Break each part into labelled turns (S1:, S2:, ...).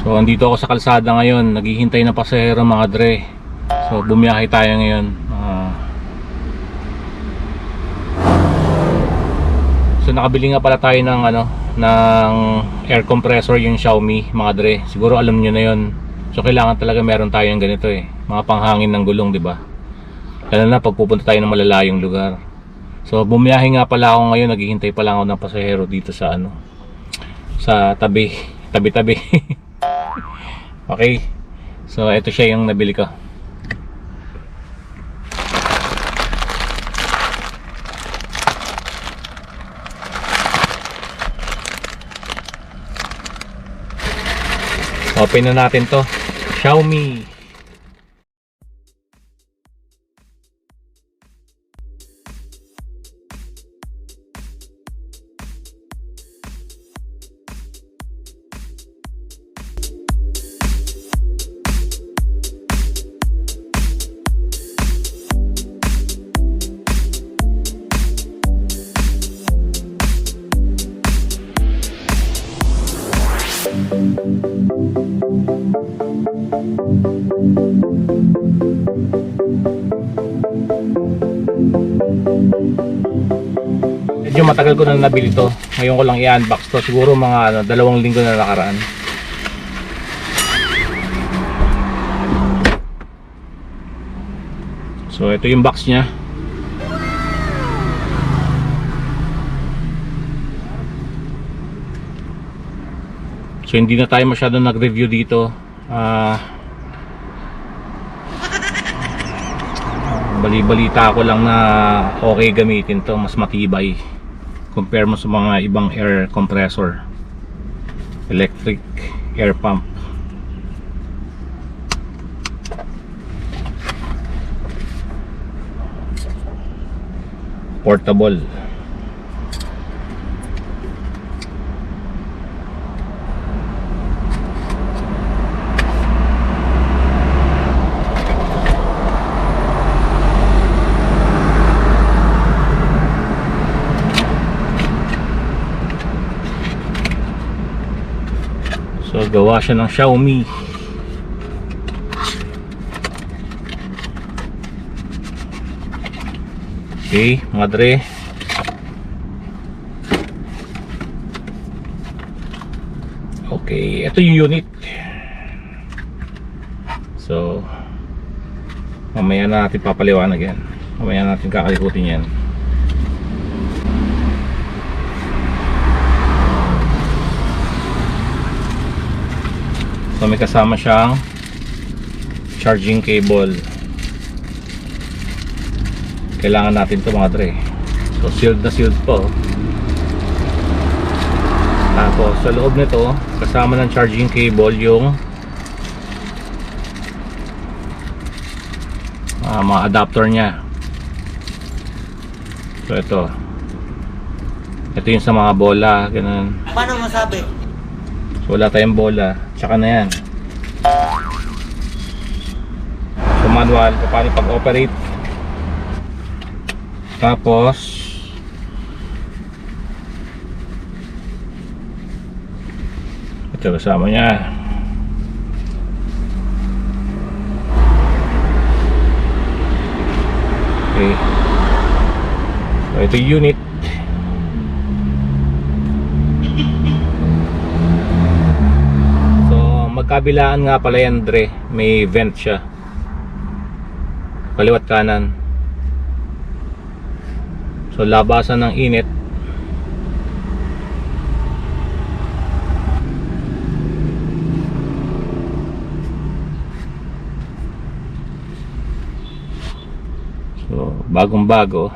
S1: So andito ako sa kalsada ngayon, naghihintay na pasahero mga dre. So bumiyahe tayo ngayon. So nakabili nga pala tayo ng ng air compressor, yung Xiaomi mga dre. Siguro alam niyo na 'yon. So kailangan talaga meron tayong ganito mga panghangin ng gulong, 'di ba? Lalo na pag pupunta tayo ng malalayong lugar. So bumiyahe nga pala ako ngayon, naghihintay pa lang ako ng pasahero dito sa sa tabi. Okay. So ito siya yung nabili ko. Open na natin to. Xiaomi. Medyo matagal ko na nabili to. Ngayon ko lang i-unbox to. Siguro mga 2 linggo na nakaraan. So ito yung box nya. So hindi na tayo masyadong nag-review dito. Bali-balita ko lang na okay gamitin to, mas matibay compare mo sa mga ibang air compressor, electric air pump. Portable. So gawa siya ng Xiaomi. Okay, mga dre. Okay, ito yung unit. So mamaya na natin papaliwanag yan. Mamaya natin kakalikutin yan. So may kasama siyang charging cable. Kailangan natin ito mga dre. So sealed na sealed po. Tapos sa loob nito kasama ng charging cable yung mga adapter nya. So ito yung sa mga bola, ganun.
S2: Paano masabi?
S1: So wala tayong bola, tsaka na yan. So manual, paano pag-operate. Tapos ito kasama niya. Okay. So ito yung unit. Kabilaan nga pala yan dre, may vent siya kaliwat kanan. So labasan ng init. So bagong bago.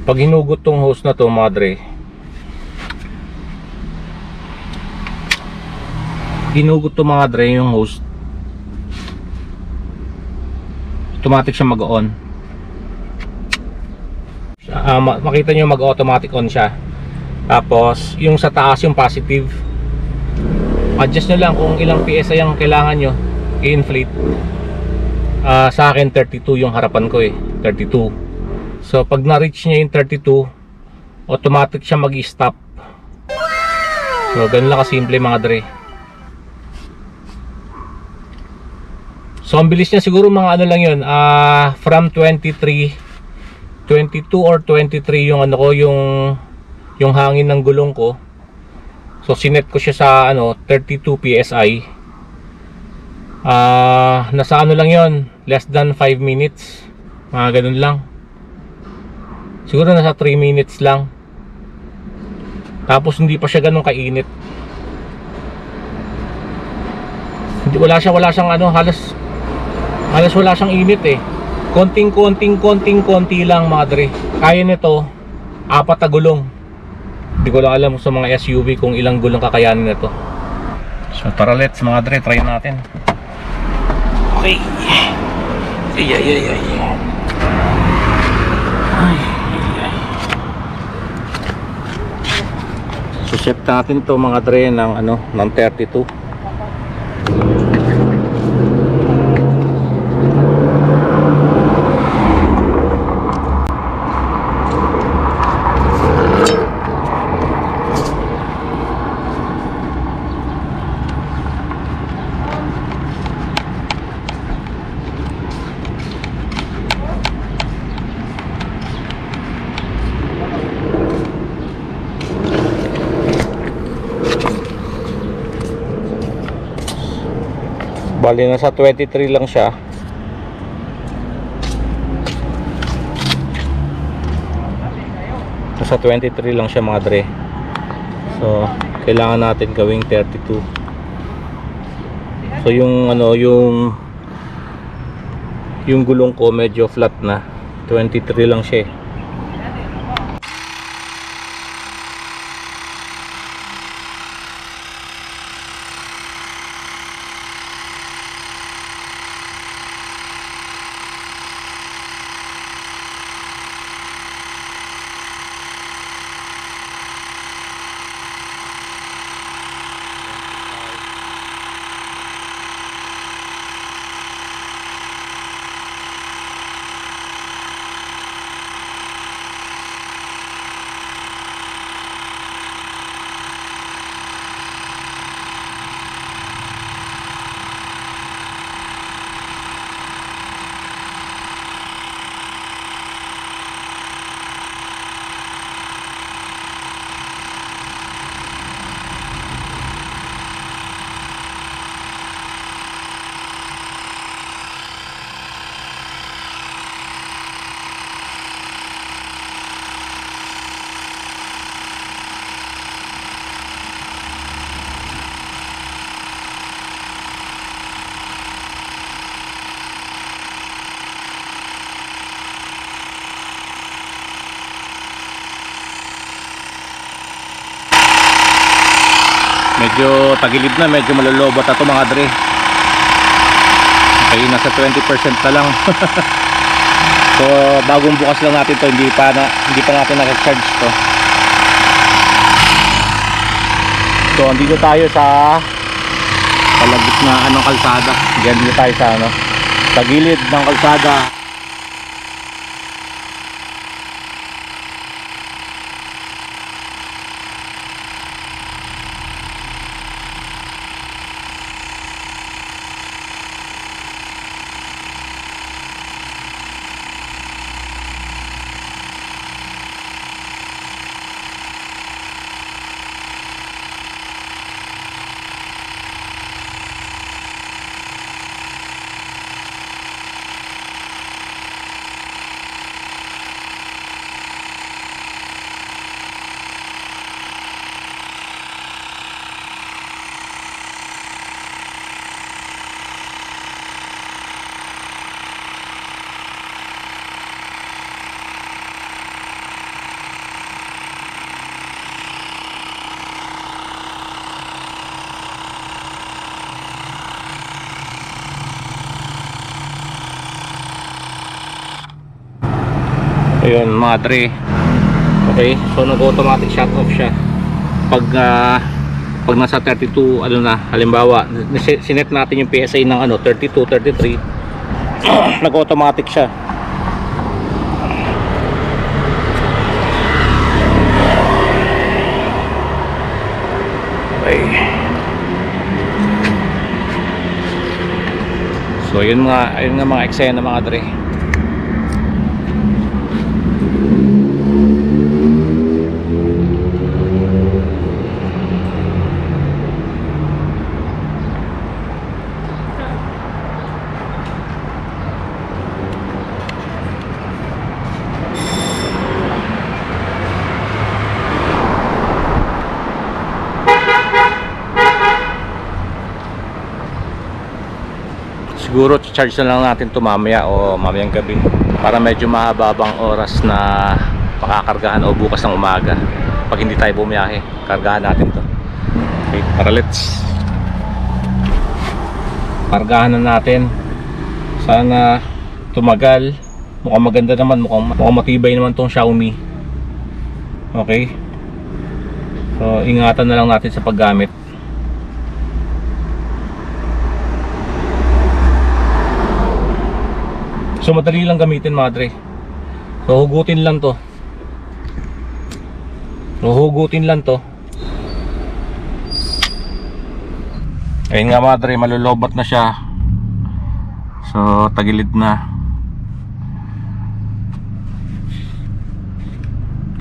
S1: Pag hinugot tong hose na to mga dre, hinugot to mga dre yung hose, automatic siya mag-on. Makita nyo mag-automatic on siya. Tapos yung sa taas yung positive, adjust nyo lang kung ilang PSI ang kailangan nyo i-inflate. Sa akin 32 yung harapan ko 32. So pag na-reach niya yung 32, automatic siya mag-stop. So ganun lang kasimple mga dre. So ang bilis niya siguro mga ano lang yun, from 23, 22 or 23 yung ano ko, yung hangin ng gulong ko. So sinet ko siya sa ano 32 PSI. Nasa ano lang yon, less than 5 minutes, mga ganun lang. Siguro nasa 3 minutes lang. Tapos hindi pa siya ganun kainit. Wala siyang ano, halos wala siyang init eh. Konting-konti lang mga dre. Kaya nito 4 na gulong. Hindi ko lang alam sa mga SUV kung ilang gulong kakayanin nito. So tara, let's mga dre, try natin. Okay. Ay. So set natin to mga dre ng ano, ng 32. Bali nasa 23 lang siya. Nasa 23 lang siya mga dre. So kailangan natin gawing 32. So yung ano, yung gulong ko medyo flat na. 23 lang siya eh. Medyo tagilid na, medyo malulobot na ito mga dre. Okay, nasa 20% na lang. So bagong bukas lang natin to, hindi pa natin na-recharge to. So andito tayo sa kalagitnaan ng kalsada. Diyan dito tayo sa ano, sa gilid ng kalsada. Ayun mga dre. Okay, so nag-automatic shut off siya pag nasa 32 ano na, halimbawa sinet natin yung PSI ng ano 32, 33 nag-automatic siya. So yun nga mga eksena mga dre. Siguro charge na lang natin to mamaya o mamayang gabi para medyo mahababang oras na makakargahan o bukas ng umaga. Pag hindi tayo bumiyahe, kargahan natin to. Okay, tara let's. Kargahan na natin. Sana tumagal. Mukhang maganda naman, mukhang matibay naman tong Xiaomi. Okay. So ingatan na lang natin sa paggamit. So madali lang gamitin mga dre. So hugutin lang to. Ayun nga mga dre, malulobat na siya. So tagilid na.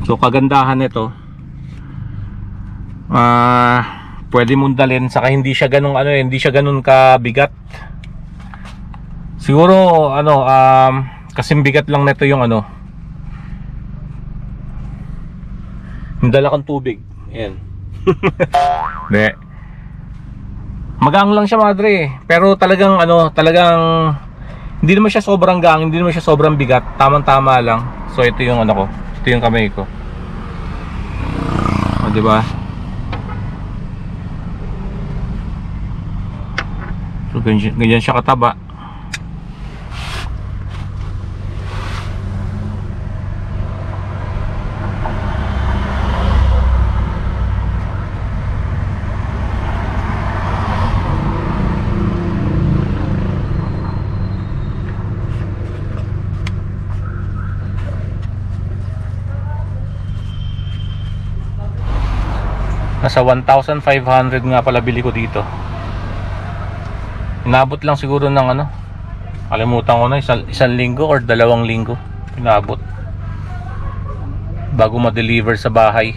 S1: So kagandahan nito, pwede mong dalhin, saka hindi siya ganun hindi siya ganun kabigat. Siguro kasing bigat lang nito yung yung dala kang tubig. Ayan. Hindi. Magang lang siya mga dre, pero talagang hindi naman siya sobrang gang, hindi naman siya sobrang bigat, tamang-tama lang. So ito yung ko. Ito yung kamay ko. O, di ba? So ganyan siya kataba. Nasa 1,500 nga pala bili ko dito. Inabot lang siguro ng kalimutan ko na, isang linggo or 2 linggo inabot bago ma-deliver sa bahay.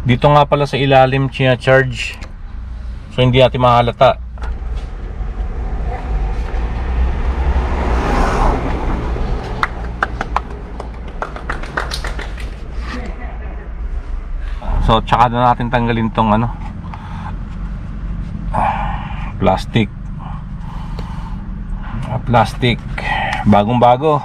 S1: Dito nga pala sa ilalim charge, so hindi natin mahalata. So tsaka na natin tanggalin tong plastic. Plastic bagong bago.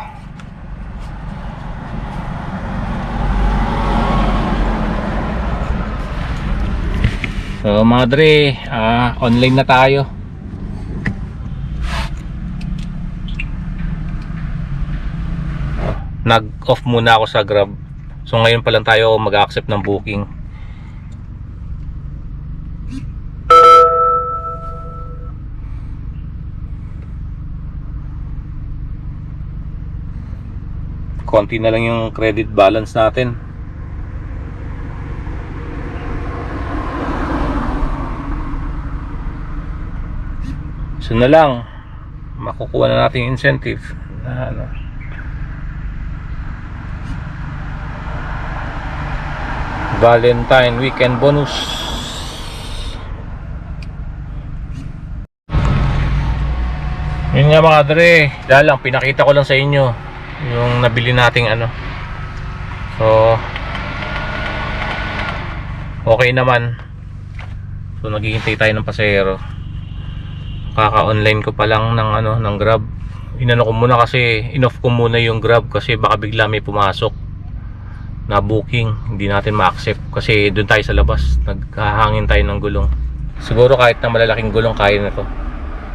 S1: So mga dre, online na tayo. Nag-off muna ako sa Grab. So ngayon pa lang tayo mag-accept ng booking. Konti na lang yung credit balance natin. So na lang makukuha na natin yung incentive na Valentine weekend bonus. Yun nga mga dre, dahil lang pinakita ko lang sa inyo yung nabili nating so okay naman. So naghihintay tayo ng pasahero. Kaka-online ko pa lang ng Grab. Inano ko muna kasi in-off ko muna yung Grab kasi baka bigla may pumasok na booking, hindi natin ma-accept kasi doon tayo sa labas, naghahangin tayo ng gulong. Siguro kahit na malalaking gulong kaya na to.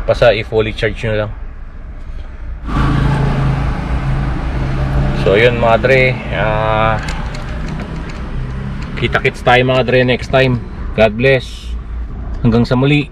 S1: Basta i-fully charge nyo lang. So yun mga dre, kita-kits tayo mga dre next time. God bless. Hanggang sa muli.